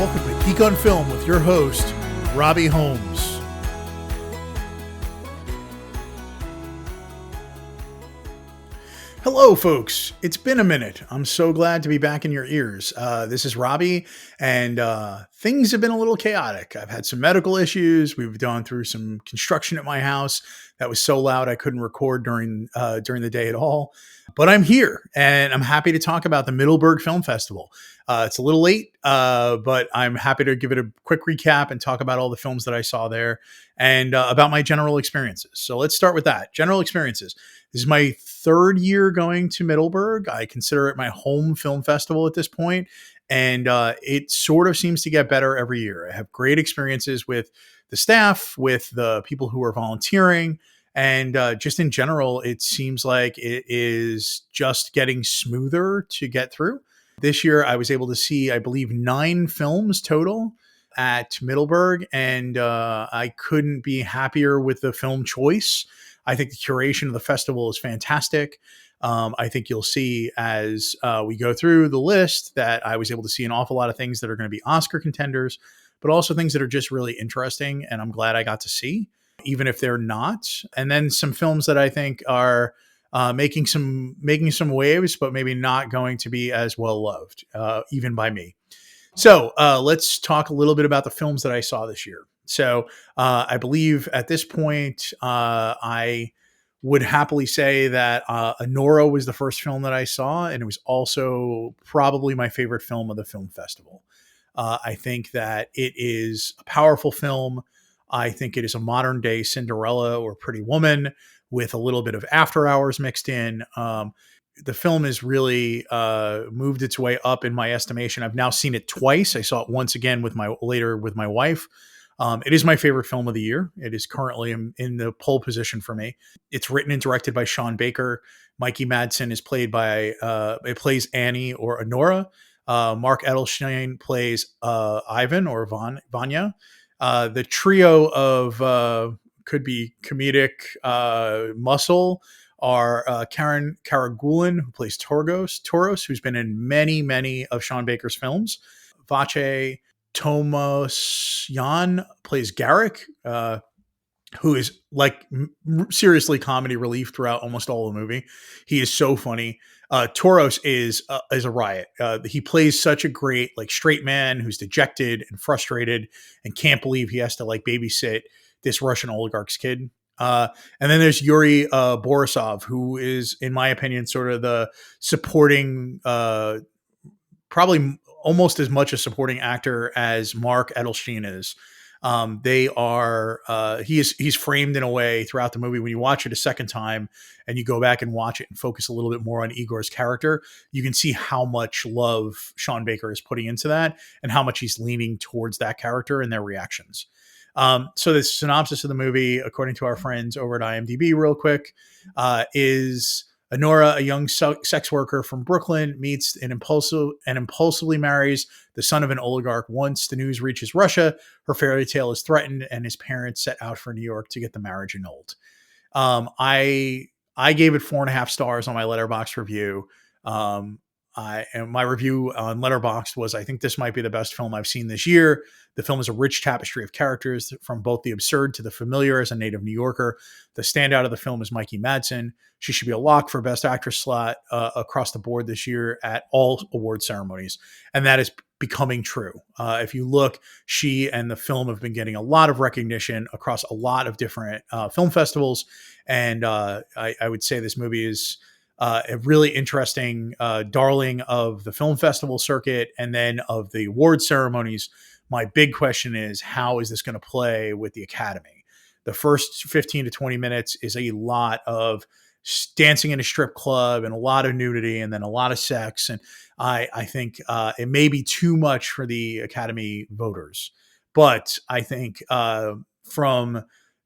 Welcome to Geek on Film with your host, Robbie Holmes. Hello, folks. It's been a minute. I'm so glad to be back in your ears. This is Robbie, and things have been a little chaotic. I've had some medical issues. We've gone through some construction at my house that was so loud I couldn't record during the day at all. But I'm here, and I'm happy to talk about the Middleburg Film Festival. It's a little late, but I'm happy to give it a quick recap and talk about all the films that I saw there and about my general experiences. So let's start with that. General experiences. This is my third year going to Middleburg. I consider it my home film festival at this point, and it sort of seems to get better every year. I have great experiences with the staff, with the people who are volunteering, and just in general, it seems like it is just getting smoother to get through. This year, I was able to see, I believe, 9 films total at Middleburg, and I couldn't be happier with the film choice. I think the curation of the festival is fantastic. I think you'll see as we go through the list that I was able to see an awful lot of things that are going to be Oscar contenders, but also things that are just really interesting, and I'm glad I got to see, even if they're not. And then some films that I think are making some waves, but maybe not going to be as well loved, even by me. So let's talk a little bit about the films that I saw this year. So I believe at this point, I would happily say that Anora was the first film that I saw, and it was also probably my favorite film of the film festival. I think that it is a powerful film. I think it is a modern day Cinderella or Pretty Woman with a little bit of After Hours mixed in. The film has really moved its way up in my estimation. I've now seen it twice. I saw it once again with my wife. It is my favorite film of the year. It is currently in the pole position for me. It's written and directed by Sean Baker. Mikey Madsen is played by it plays Annie or Anora. Mark Edelstein plays Ivan or Vanya. The trio of could be comedic muscle are Karen Karagulin, who plays Toros, who's been in many of Sean Baker's films. Vache Tomosyan plays Garrick, who is like seriously comedy relief throughout almost all the movie. He is so funny. Toros is a riot. He plays such a great like straight man who's dejected and frustrated and can't believe he has to like babysit this Russian oligarch's kid. And then there's Yuri Borisov, who is, in my opinion, sort of the supporting, probably almost as much a supporting actor as Mark Edelstein is. He's framed in a way throughout the movie when you watch it a second time and you go back and watch it and focus a little bit more on Igor's character, you can see how much love Sean Baker is putting into that and how much he's leaning towards that character and their reactions. So the synopsis of the movie, according to our friends over at IMDb real quick, is Anora, a young sex worker from Brooklyn, meets and impulsively marries the son of an oligarch. Once the news reaches Russia, her fairy tale is threatened, and his parents set out for New York to get the marriage annulled. I gave it 4.5 stars on my Letterboxd review. And my review on Letterboxd was, I think this might be the best film I've seen this year. The film is a rich tapestry of characters, from both the absurd to the familiar as a native New Yorker. The standout of the film is Mikey Madsen. She should be a lock for Best Actress slot across the board this year at all award ceremonies. And that is becoming true. If you look, she and the film have been getting a lot of recognition across a lot of different film festivals. And I would say this movie is a really interesting darling of the film festival circuit and then of the award ceremonies. My big question is, how is this going to play with the Academy? The first 15 to 20 minutes is a lot of dancing in a strip club and a lot of nudity and then a lot of sex. And I think it may be too much for the Academy voters. But I think from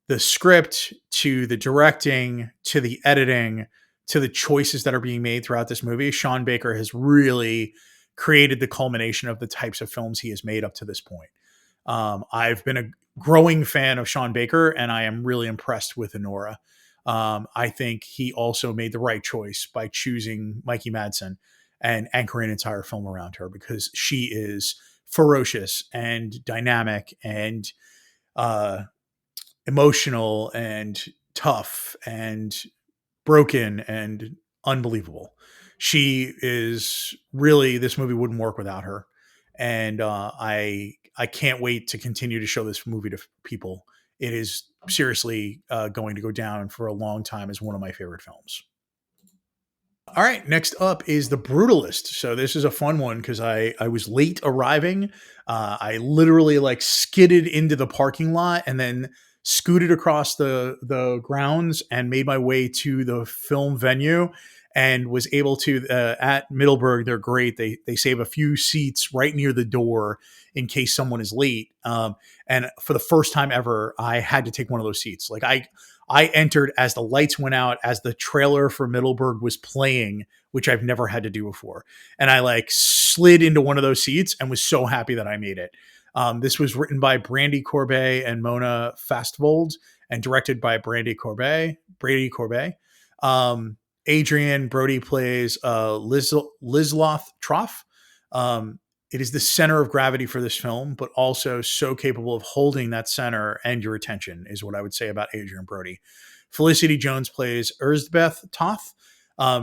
the script to the directing to the editing to the choices that are being made throughout this movie, Sean Baker has really created the culmination of the types of films he has made up to this point. I've been a growing fan of Sean Baker, and I am really impressed with Anora. I think he also made the right choice by choosing Mikey Madsen and anchoring an entire film around her, because she is ferocious and dynamic and uh, emotional and tough and broken and unbelievable. She is really, this movie wouldn't work without her, and I can't wait to continue to show this movie to people. It is seriously going to go down for a long time as one of my favorite films. All right, next up is The Brutalist. So this is a fun one because I was late arriving. I literally like skidded into the parking lot and then scooted across the grounds and made my way to the film venue and was able to at Middleburg. They're great. They save a few seats right near the door in case someone is late. And for the first time ever, I had to take one of those seats. Like I entered as the lights went out, as the trailer for Middleburg was playing, which I've never had to do before. And I like slid into one of those seats and was so happy that I made it. This was written by Brandy Corbet and Mona Fastvold and directed by Brady Corbet. Adrian Brody plays Lizloth Trough. It is the center of gravity for this film, but also so capable of holding that center and your attention, is what I would say about Adrian Brody. Felicity Jones plays Erzbeth Toth.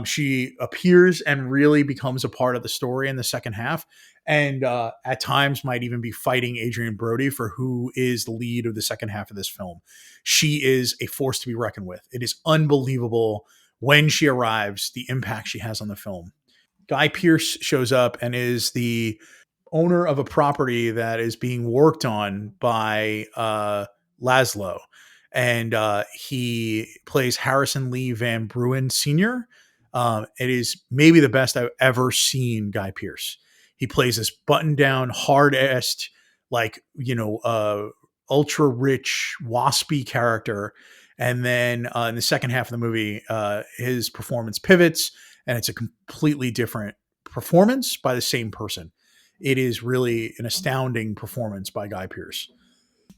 She appears and really becomes a part of the story in the second half, and at times might even be fighting Adrian Brody for who is the lead of the second half of this film. She is a force to be reckoned with. It is unbelievable when she arrives, the impact she has on the film. Guy Pearce shows up and is the owner of a property that is being worked on by Laszlo. And he plays Harrison Lee Van Bruin Sr. It is maybe the best I've ever seen Guy Pearce. He plays this button down, hard assed, like, ultra rich, waspy character. And then in the second half of the movie, his performance pivots and it's a completely different performance by the same person. It is really an astounding performance by Guy Pearce.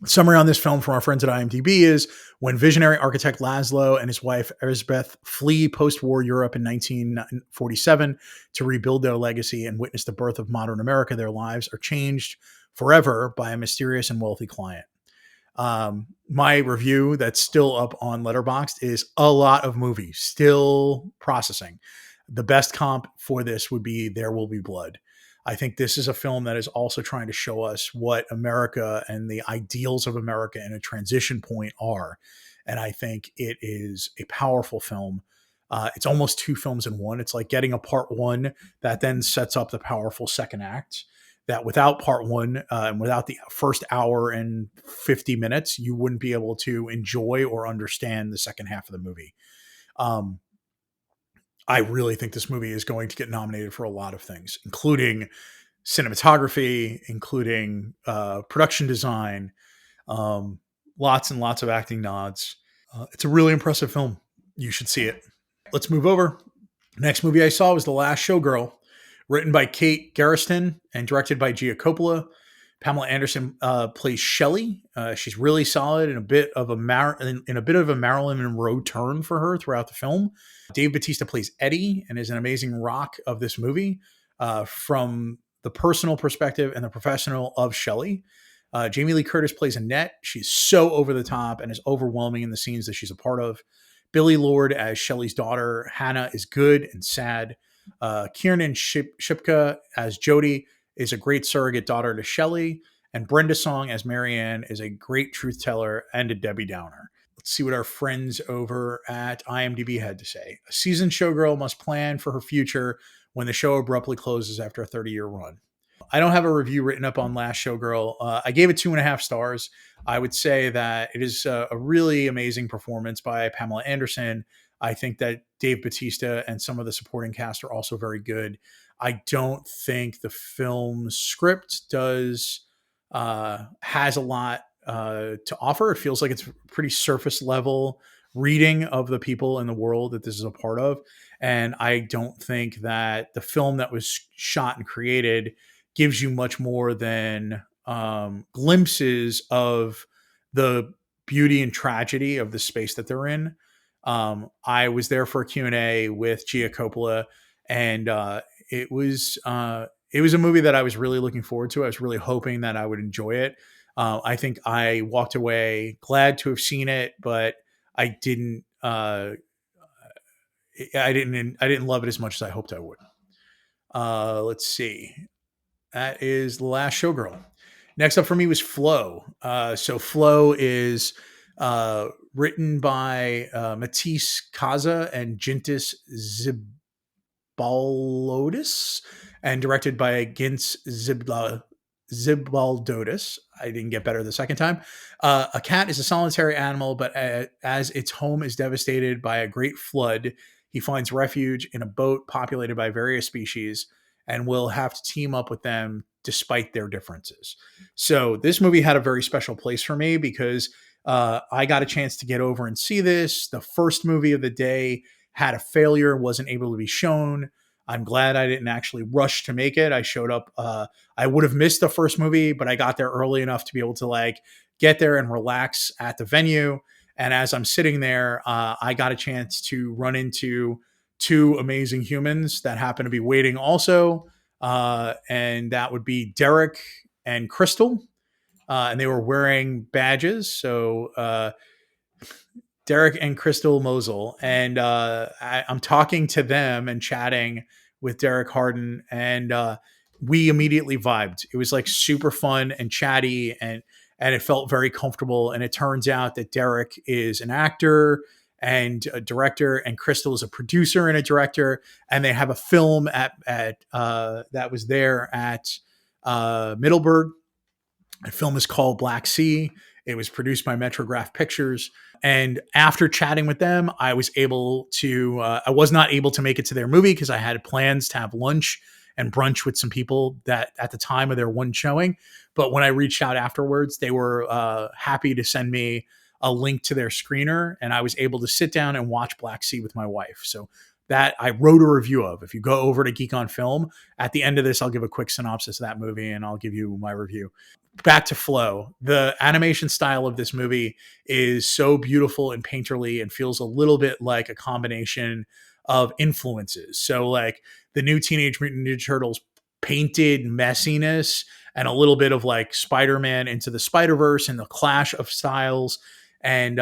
Summary on this film from our friends at IMDb is: when visionary architect Laszlo and his wife Erzbeth flee post-war Europe in 1947 to rebuild their legacy and witness the birth of modern America, their lives are changed forever by a mysterious and wealthy client. My review that's still up on Letterboxd is a lot of movies still processing. The best comp for this would be There Will Be Blood. I think this is a film that is also trying to show us what America and the ideals of America in a transition point are. And I think it is a powerful film. It's almost two films in one. It's like getting a part one that then sets up the powerful second act, that without part one and without the first hour and 50 minutes, you wouldn't be able to enjoy or understand the second half of the movie. I really think this movie is going to get nominated for a lot of things, including cinematography, including production design, lots and lots of acting nods. It's a really impressive film. You should see it. Let's move over. Next movie I saw was The Last Showgirl, written by Kate Garriston and directed by Gia Coppola. Pamela Anderson plays Shelley. She's really solid in a bit of a Marilyn Monroe turn for her throughout the film. Dave Bautista plays Eddie and is an amazing rock of this movie from the personal perspective and the professional of Shelley. Jamie Lee Curtis plays Annette. She's so over the top and is overwhelming in the scenes that she's a part of. Billy Lord as Shelley's daughter, Hannah, is good and sad. Kiernan Shipka as Jody is a great surrogate daughter to Shelley, and Brenda Song as Marianne is a great truth teller and a Debbie Downer. Let's see what our friends over at IMDb had to say. A seasoned showgirl must plan for her future when the show abruptly closes after a 30-year run. I don't have a review written up on Last Showgirl. I gave it 2.5 stars. I would say that it is a really amazing performance by Pamela Anderson. I think that Dave Bautista and some of the supporting cast are also very good. I don't think the film script has a lot to offer. It feels like it's pretty surface level reading of the people in the world that this is a part of. And I don't think that the film that was shot and created gives you much more than glimpses of the beauty and tragedy of the space that they're in. I was there for a Q&A with Gia Coppola, and it was it was a movie that I was really looking forward to. I was really hoping that I would enjoy it. I think I walked away glad to have seen it, but I didn't. I didn't love it as much as I hoped I would. Let's see. That is The Last Showgirl. Next up for me was Flow. So Flow is written by Matisse Kaza and Gintis Zibalodis and directed by Gintz Zibaldotis. I didn't get better the second time. A cat is a solitary animal, but as its home is devastated by a great flood, he finds refuge in a boat populated by various species and will have to team up with them despite their differences. So this movie had a very special place for me because I got a chance to get over and see this. The first movie of the day had a failure, wasn't able to be shown. I'm glad I didn't actually rush to make it. I showed up. I would have missed the first movie, but I got there early enough to be able to like get there and relax at the venue. And as I'm sitting there, I got a chance to run into two amazing humans that happen to be waiting also. And that would be Derek and Crystal. And they were wearing badges. So Derek and Crystal Mosel. And I'm talking to them and chatting with Derek Harden. And we immediately vibed. It was like super fun and chatty, and it felt very comfortable. And it turns out that Derek is an actor and a director, and Crystal is a producer and a director, and they have a film at that was there at Middleburg. The film is called Black Sea. It was produced by Metrograph Pictures. And after chatting with them, I was able to, I was not able to make it to their movie because I had plans to have lunch and brunch with some people that at the time of their one showing. But when I reached out afterwards, they were happy to send me a link to their screener, and I was able to sit down and watch Black Sea with my wife. So that I wrote a review of. If you go over to Geek on Film, at the end of this, I'll give a quick synopsis of that movie and I'll give you my review. Back to Flow. The animation style of this movie is so beautiful and painterly and feels a little bit like a combination of influences. So like the new Teenage Mutant Ninja Turtles painted messiness and a little bit of like Spider-Man into the Spider-Verse and the clash of styles and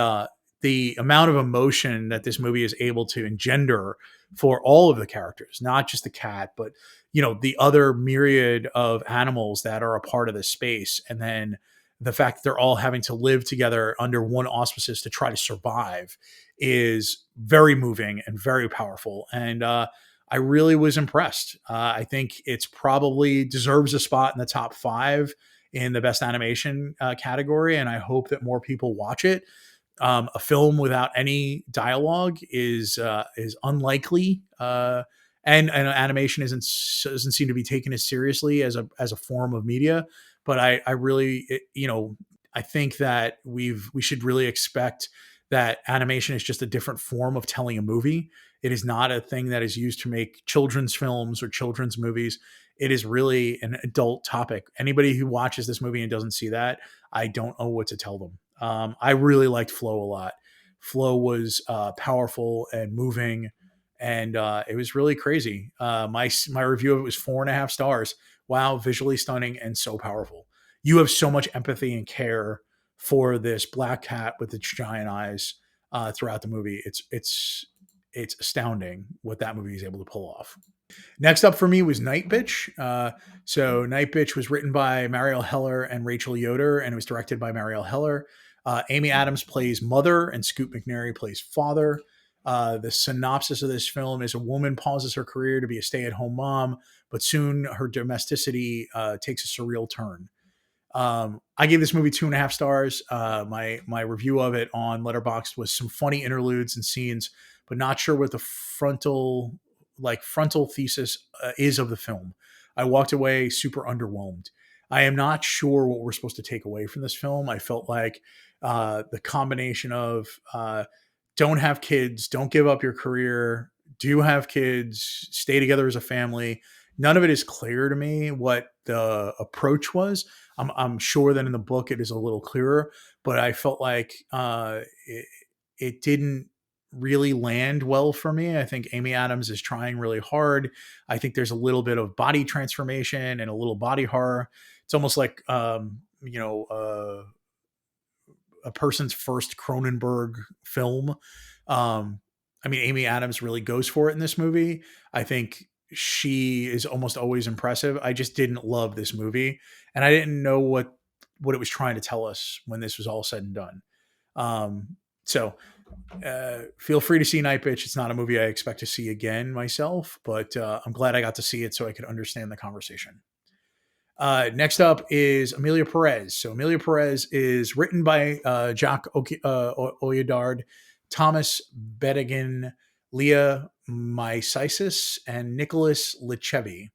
the amount of emotion that this movie is able to engender for all of the characters, not just the cat, but the other myriad of animals that are a part of this space. And then the fact that they're all having to live together under one auspices to try to survive is very moving and very powerful. And I really was impressed. I think it's probably deserves a spot in the top 5 in the best animation category. And I hope that more people watch it. A film without any dialogue is unlikely, and animation doesn't seem to be taken as seriously as a form of media. But I really, I think that we should really expect that animation is just a different form of telling a movie. It is not a thing that is used to make children's films or children's movies. It is really an adult topic. Anybody who watches this movie and doesn't see that, I don't know what to tell them. I really liked Flow a lot. Flow was powerful and moving, and it was really crazy. My review of it was 4.5 stars. Wow, visually stunning and so powerful. You have so much empathy and care for this black cat with its giant eyes throughout the movie. It's astounding what that movie is able to pull off. Next up for me was Night Bitch. So Night Bitch was written by Mariel Heller and Rachel Yoder, and it was directed by Mariel Heller. Amy Adams plays mother, and Scoot McNairy plays father. The synopsis of this film is a woman pauses her career to be a stay-at-home mom, but soon her domesticity takes a surreal turn. I gave this movie 2.5 stars. My review of it on Letterboxd was some funny interludes and scenes, but not sure what the frontal thesis is of the film. I walked away super underwhelmed. I am not sure what we're supposed to take away from this film. I felt like the combination of don't have kids, don't give up your career, do have kids, stay together as a family. None of it is clear to me what the approach was. I'm sure that in the book it is a little clearer, but I felt like it didn't really land well for me. I think Amy Adams is trying really hard. I think there's a little bit of body transformation and a little body horror. It's almost like a person's first Cronenberg film. I mean, Amy Adams really goes for it in this movie. I think she is almost always impressive. I just didn't love this movie, and I didn't know what it was trying to tell us when this was all said and done. So feel free to see Night Bitch. It's not a movie I expect to see again myself, but I'm glad I got to see it so I could understand the conversation. Next up is Amelia Perez. So Amelia Perez is written by Jack Oyedard, Thomas Bedigan, Leah Mysisis, and Nicholas Lichevi.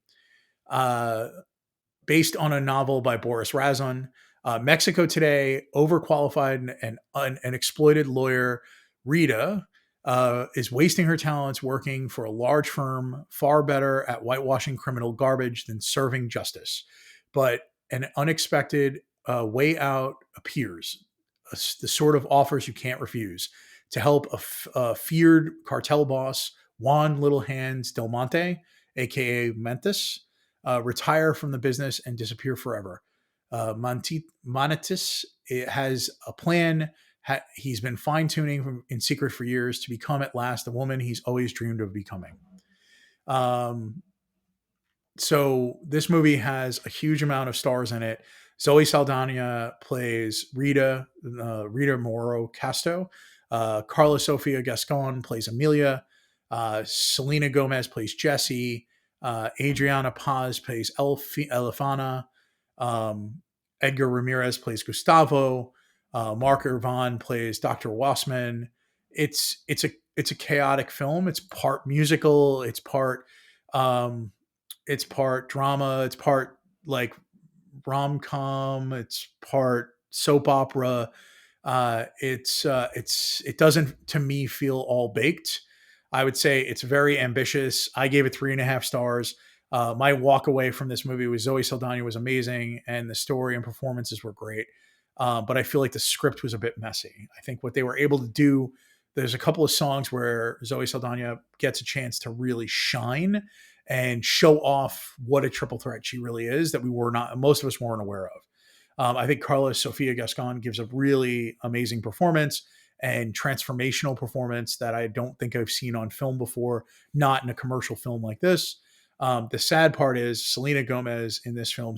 Based on a novel by Boris Razon. Mexico today, overqualified and exploited lawyer Rita is wasting her talents working for a large firm, far better at whitewashing criminal garbage than serving justice. But an unexpected way out appears, the sort of offers you can't refuse, to help a feared cartel boss, Juan Little Hands Del Monte, aka Mentis, retire from the business and disappear forever. Monetis has a plan. He's been fine tuning in secret for years to become at last the woman he's always dreamed of becoming. So this movie has a huge amount of stars in it. Zoe Saldana plays Rita, Rita Moro Casto. Carla Sofia Gascon plays Amelia. Selena Gomez plays Jessie. Adriana Paz plays Elefana. Edgar Ramirez plays Gustavo. Mark Irvan plays Dr. Wassman. It's a chaotic film. It's part musical. It's part drama. It's part like rom-com. It's part soap opera. It doesn't to me feel all baked. I would say it's very ambitious. I gave it 3.5 stars. My walk away from this movie with Zoe Saldana was amazing, and the story and performances were great. But I feel like the script was a bit messy. I think what they were able to do, there's a couple of songs where Zoe Saldana gets a chance to really shine and show off what a triple threat she really is that most of us weren't aware of. I think Carlos Sofia Gascon gives a really amazing performance and transformational performance that I don't think I've seen on film before, not in a commercial film like this. The sad part is Selena Gomez in this film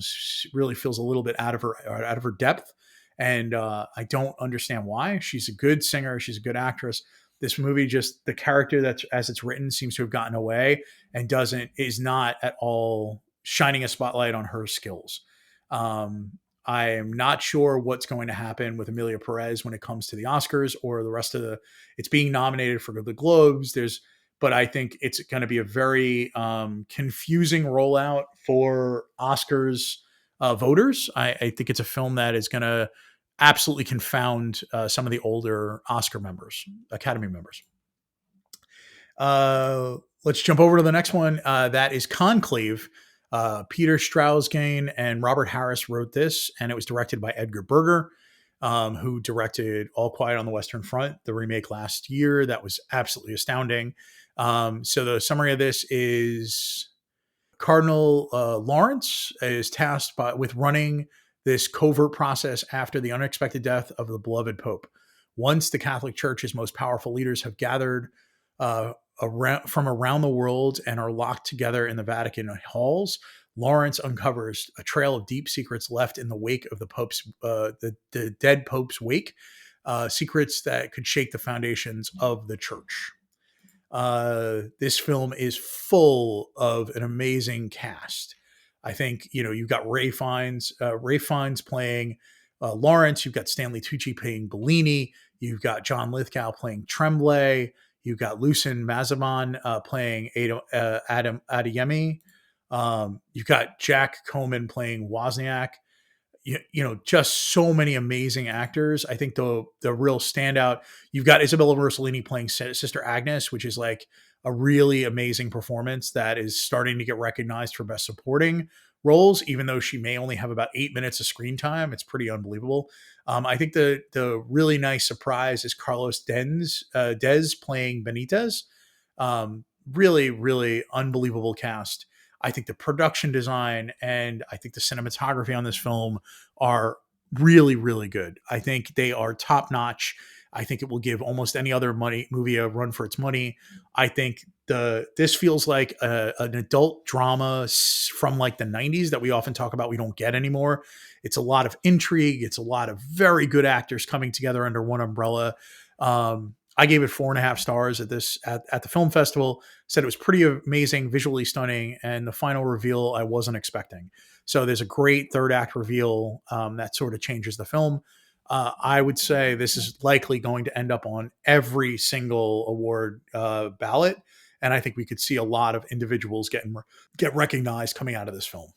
really feels a little bit out of her depth, and I don't understand why. She's a good singer, she's a good actress. This movie, just the character that's as it's written seems to have gotten away and is not at all shining a spotlight on her skills. I am not sure what's going to happen with Amelia Perez when it comes to the Oscars or the rest of it's being nominated for the Globes. But I think it's going to be a very confusing rollout for Oscars voters. I think it's a film that is going to absolutely confound some of the older Academy members. Let's jump over to the next one. That is Conclave. Peter Strauss-Gain and Robert Harris wrote this, and it was directed by Edgar Berger, who directed All Quiet on the Western Front, the remake last year. That was absolutely astounding. So the summary of this is Cardinal Lawrence is tasked with running this covert process after the unexpected death of the beloved Pope. Once the Catholic Church's most powerful leaders have gathered from around the world and are locked together in the Vatican halls, Lawrence uncovers a trail of deep secrets left in the wake of the Pope's, the dead Pope's wake, secrets that could shake the foundations of the Church. This film is full of an amazing cast. I think, you've got Ray Fiennes playing Lawrence. You've got Stanley Tucci playing Bellini. You've got John Lithgow playing Tremblay. You've got Lucien Mazaban playing Adam Adeyemi. You've got Jack Coman playing Wozniak. Just so many amazing actors. I think the real standout, you've got Isabella Rossellini playing Sister Agnes, which is like a really amazing performance that is starting to get recognized for Best Supporting roles, even though she may only have about 8 minutes of screen time. It's pretty unbelievable. I think the really nice surprise is Carlos Dez playing Benitez. Really, really unbelievable cast. I think the production design and I think the cinematography on this film are really, really good. I think they are top notch. I think it will give almost any other movie a run for its money. I think this feels like an adult drama from like the 90s that we often talk about we don't get anymore. It's a lot of intrigue. It's a lot of very good actors coming together under one umbrella. I gave it 4.5 stars at the film festival. Said it was pretty amazing, visually stunning, and the final reveal I wasn't expecting. So there's a great third act reveal that sort of changes the film. I would say this is likely going to end up on every single award ballot, and I think we could see a lot of individuals get recognized coming out of this film.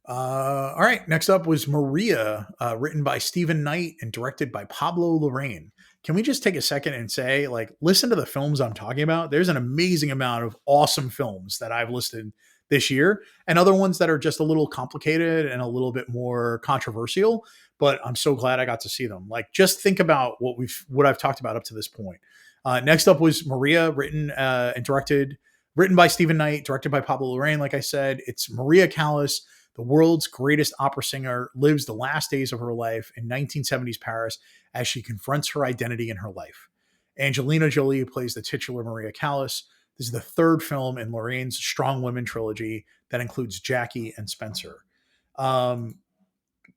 All right, next up was Maria, written by Stephen Knight and directed by Pablo Larraín. Can we just take a second and say, like, listen to the films I'm talking about? There's an amazing amount of awesome films that I've listed this year, and other ones that are just a little complicated and a little bit more controversial. But I'm so glad I got to see them. Like, just think about what I've talked about up to this point. Next up was Maria, written by Stephen Knight, directed by Pablo Larraín. Like I said, it's Maria Callas, the world's greatest opera singer, lives the last days of her life in 1970s Paris as she confronts her identity in her life. Angelina Jolie plays the titular Maria Callas. This is the third film in Larraín's Strong Women trilogy that includes Jackie and Spencer.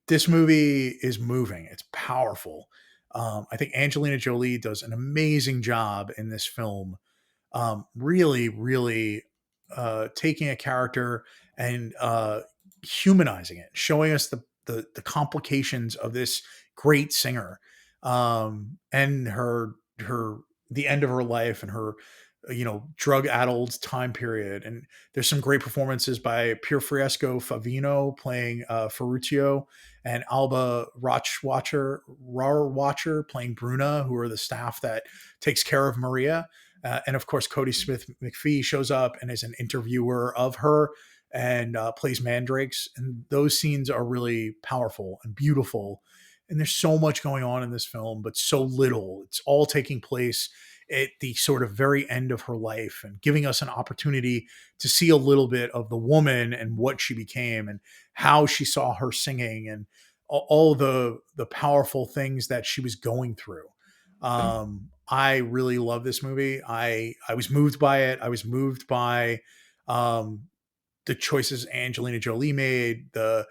This movie is moving. It's powerful. I think Angelina Jolie does an amazing job in this film. Really, really taking a character and humanizing it, showing us the complications of this great singer, and her the end of her life and her drug addled time period. And there's some great performances by Pierfresco Favino playing Ferruccio and Alba Rarwacher playing Bruna, who are the staff that takes care of Maria. And of course, Cody Smith McPhee shows up and is an interviewer of her and plays mandrakes. And those scenes are really powerful and beautiful. And there's so much going on in this film, but so little. It's all taking place at the sort of very end of her life and giving us an opportunity to see a little bit of the woman and what she became and how she saw her singing and all the powerful things that she was going through. I really love this movie. I was moved by it. I was moved by the choices Angelina Jolie made, the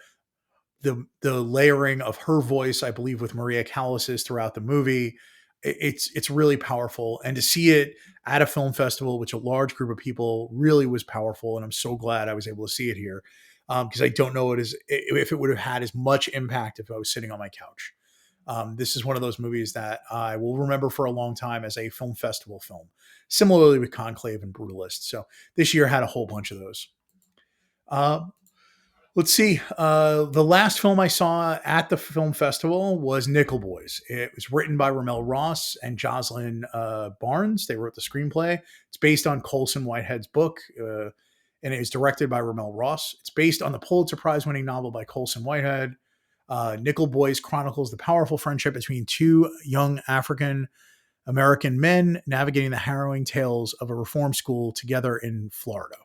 layering of her voice, I believe, with Maria Callas's throughout the movie. It's really powerful, and to see it at a film festival, which a large group of people, really was powerful. And I'm so glad I was able to see it here, because I don't know if it would have had as much impact if I was sitting on my couch. This is one of those movies that I will remember for a long time as a film festival film. Similarly with Conclave and Brutalist. So this year had a whole bunch of those. Let's see. The last film I saw at the film festival was Nickel Boys. It was written by Ramel Ross and Jocelyn Barnes. They wrote the screenplay. It's based on Colson Whitehead's book, and it is directed by Ramel Ross. It's based on the Pulitzer Prize-winning novel by Colson Whitehead. Nickel Boys chronicles the powerful friendship between two young African American men navigating the harrowing tales of a reform school together in Florida.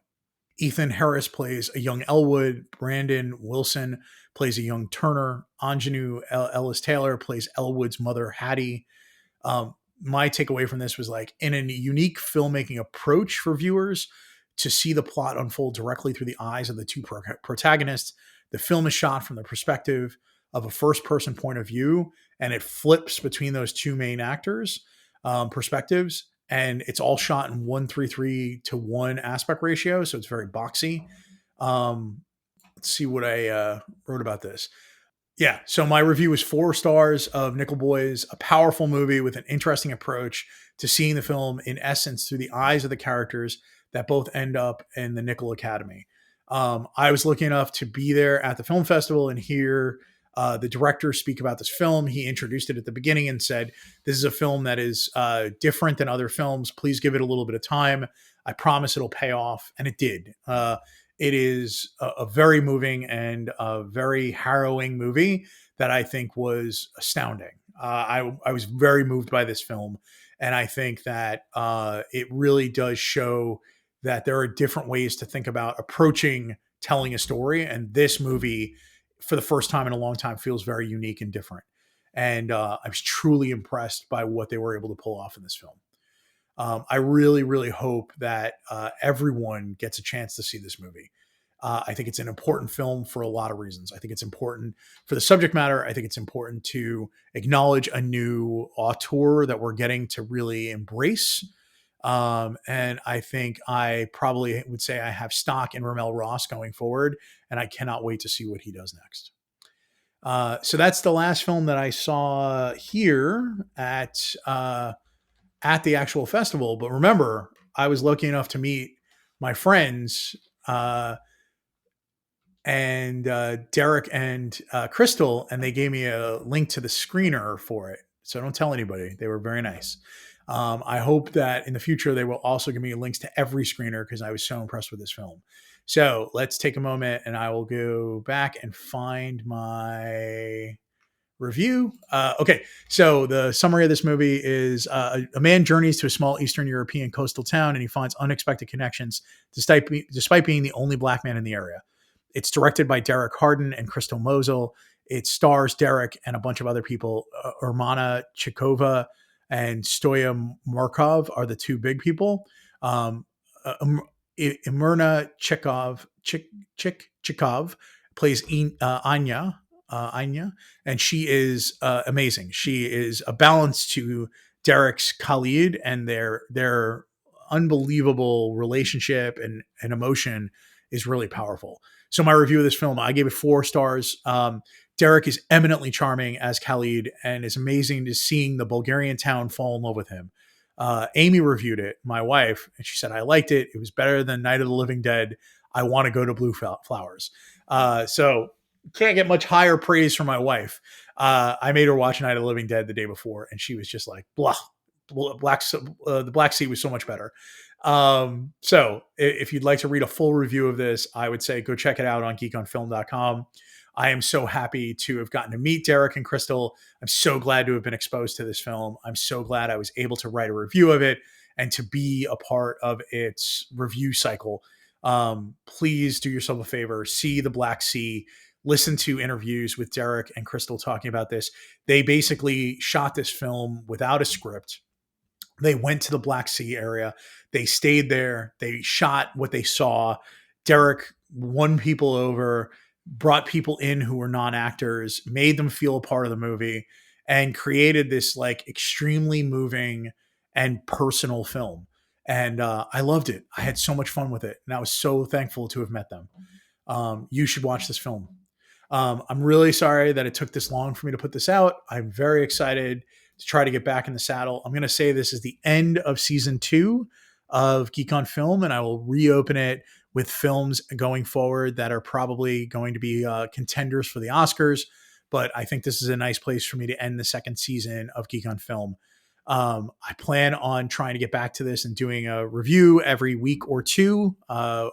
Ethan Harris plays a young Elwood. Brandon Wilson plays a young Turner. Ingenue Ellis Taylor plays Elwood's mother, Hattie. My takeaway from this was like, in a unique filmmaking approach for viewers to see the plot unfold directly through the eyes of the two protagonists. The film is shot from the perspective of a first-person point of view, and it flips between those two main actors' perspectives. And it's all shot in 1:3:1 aspect ratio, so it's very boxy. Let's see what I wrote about this. Yeah, so my review was 4 stars of Nickel Boys, a powerful movie with an interesting approach to seeing the film in essence through the eyes of the characters that both end up in the Nickel Academy. I was lucky enough to be there at the film festival and hear the director speak about this film. He introduced it at the beginning and said, "This is a film that is different than other films. Please give it a little bit of time. I promise it'll pay off." And it did. It is a very moving and a very harrowing movie that I think was astounding. I was very moved by this film, and I think that it really does show that there are different ways to think about approaching telling a story, and this movie, for the first time in a long time, feels very unique and different. And I was truly impressed by what they were able to pull off in this film. I really, really hope that everyone gets a chance to see this movie. I think it's an important film for a lot of reasons. I think it's important for the subject matter. I think it's important to acknowledge a new auteur that we're getting to really embrace. And I think I probably would say I have stock in Ramel Ross going forward, and I cannot wait to see what he does next. So that's the last film that I saw here at the actual festival. But remember, I was lucky enough to meet my friends and Derek and Crystal, and they gave me a link to the screener for it. So don't tell anybody. They were very nice. I hope that in the future they will also give me links to every screener because I was so impressed with this film. So let's take a moment and I will go back and find my review. Okay, so the summary of this movie is a man journeys to a small Eastern European coastal town and he finds unexpected connections despite being the only black man in the area. It's directed by Derek Harden and Crystal Mosel. It stars Derek and a bunch of other people. Urmana Chikova and Stoya Markov are the two big people. Imirna Chikov plays Anya, and she is amazing. She is a balance to Derek's Khalid, and their unbelievable relationship and emotion is really powerful. So my review of this film, I gave it 4 stars. Derek is eminently charming as Khalid, and it's amazing to seeing the Bulgarian town fall in love with him. Amy reviewed it, my wife, and she said, I liked it. It was better than Night of the Living Dead. I want to go to Blue Flowers. So can't get much higher praise from my wife. I made her watch Night of the Living Dead the day before, and she was just like, blah. The Black Sea was so much better. So if you'd like to read a full review of this, I would say go check it out on geekonfilm.com. I am so happy to have gotten to meet Derek and Crystal. I'm so glad to have been exposed to this film. I'm so glad I was able to write a review of it and to be a part of its review cycle. Please do yourself a favor, see The Black Sea, listen to interviews with Derek and Crystal talking about this. They basically shot this film without a script. They went to the Black Sea area. They stayed there. They shot what they saw. Derek won people over, brought people in who were non-actors, made them feel a part of the movie, and created this like extremely moving and personal film. And I loved it. I had so much fun with it. And I was so thankful to have met them. You should watch this film. I'm really sorry that it took this long for me to put this out. I'm very excited to try to get back in the saddle. I'm going to say this is the end of season 2 of Geek on Film, and I will reopen it with films going forward that are probably going to be contenders for the Oscars. But I think this is a nice place for me to end the second season of Geek on Film. I plan on trying to get back to this and doing a review every week or two, a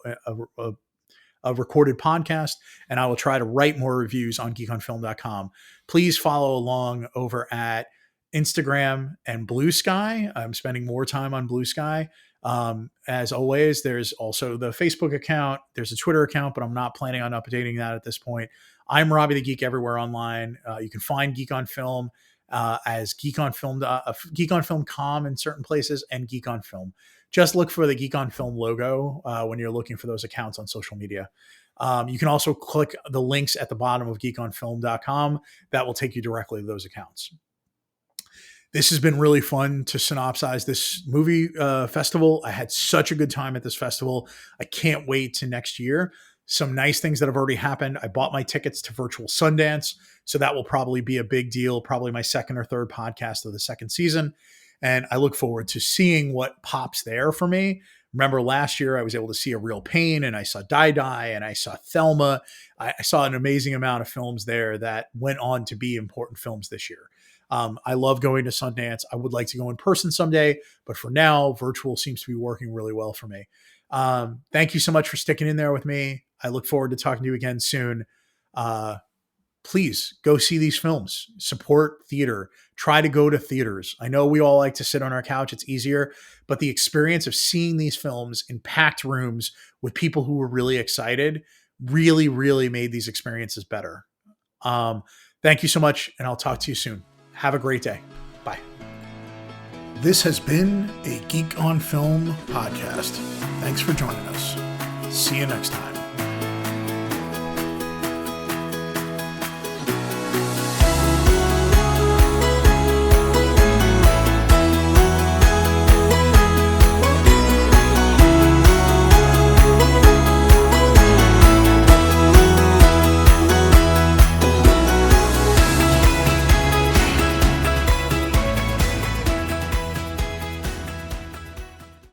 recorded podcast, and I will try to write more reviews on geekonfilm.com. Please follow along over at Instagram and Blue Sky. I'm spending more time on Blue Sky. As always, there's also the Facebook account. There's a Twitter account, but I'm not planning on updating that at this point. I'm Robbie the Geek everywhere online. You can find Geek on Film as Geek on Film.com in certain places and Geek on Film. Just look for the Geek on Film logo when you're looking for those accounts on social media. You can also click the links at the bottom of geekonfilm.com. That will take you directly to those accounts. This has been really fun to synopsize this movie festival. I had such a good time at this festival. I can't wait to next year. Some nice things that have already happened. I bought my tickets to Virtual Sundance, so that will probably be a big deal, probably my second or third podcast of the second season. And I look forward to seeing what pops there for me. Remember last year, I was able to see A Real Pain, and I saw Die Die, and I saw Thelma. I saw an amazing amount of films there that went on to be important films this year. I love going to Sundance. I would like to go in person someday, but for now, virtual seems to be working really well for me. Thank you so much for sticking in there with me. I look forward to talking to you again soon. Uh, Please go see these films, support theater, try to go to theaters. I know we all like to sit on our couch, it's easier, but the experience of seeing these films in packed rooms with people who were really excited really, really made these experiences better. Um, Thank you so much, and I'll talk to you soon. Have a great day. Bye. This has been a Geek on Film podcast. Thanks for joining us. See you next time.